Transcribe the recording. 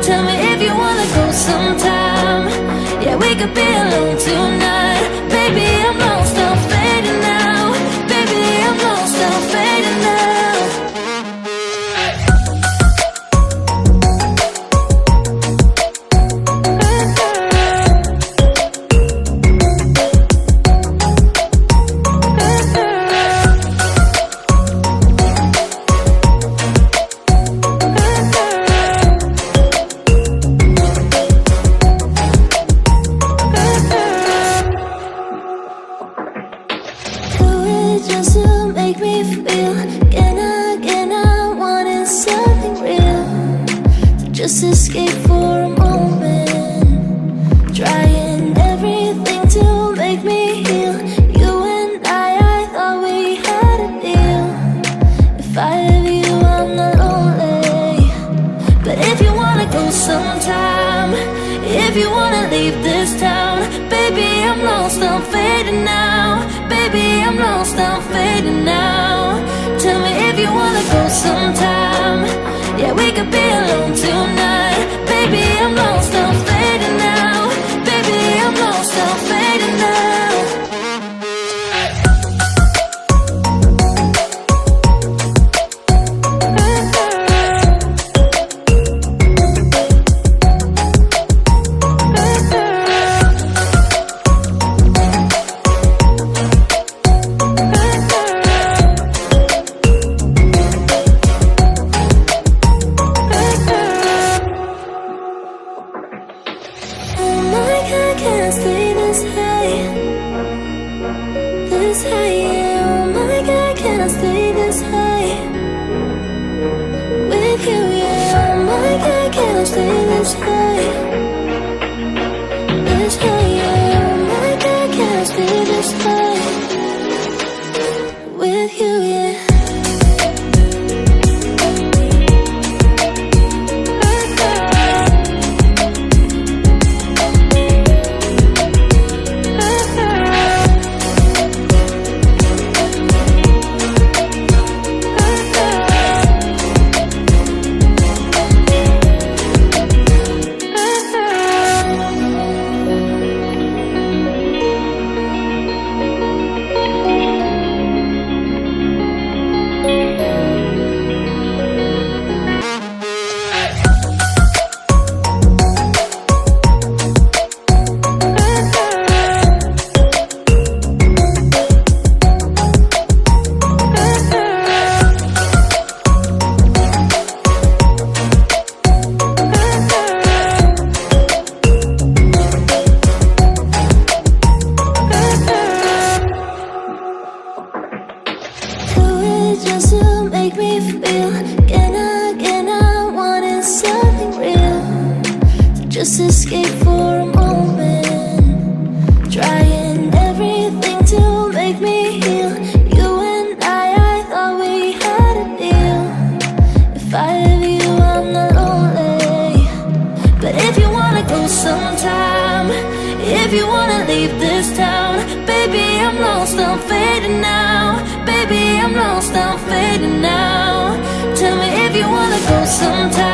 Tell could be alone tonight. Baby, I'm lost, I'm fading now. Baby, I'm lost, I'm fading now. Just to make me feel again I wanted something real to just escape for a moment, trying everything to make me heal. You and I thought we had a deal. If I have you, I'm not lonely. But if you wanna go sometime, if you wanna leave this town, baby, I'm lost, I'm fading now. Baby, I'm lost, I'm fading now. Tell me if you wanna go sometime. Yeah, we could be alone tonight. Baby, I'm lost, I'm fading now. Baby, I'm lost, I'm fading now. Just escape for a moment, trying everything to make me heal. You and I thought we had a deal. If I have you, I'm not lonely. But if you wanna go sometime, if you wanna leave this town, baby, I'm lost, I'm fading now. Baby, I'm lost, I'm fading now. Tell me if you wanna go sometime.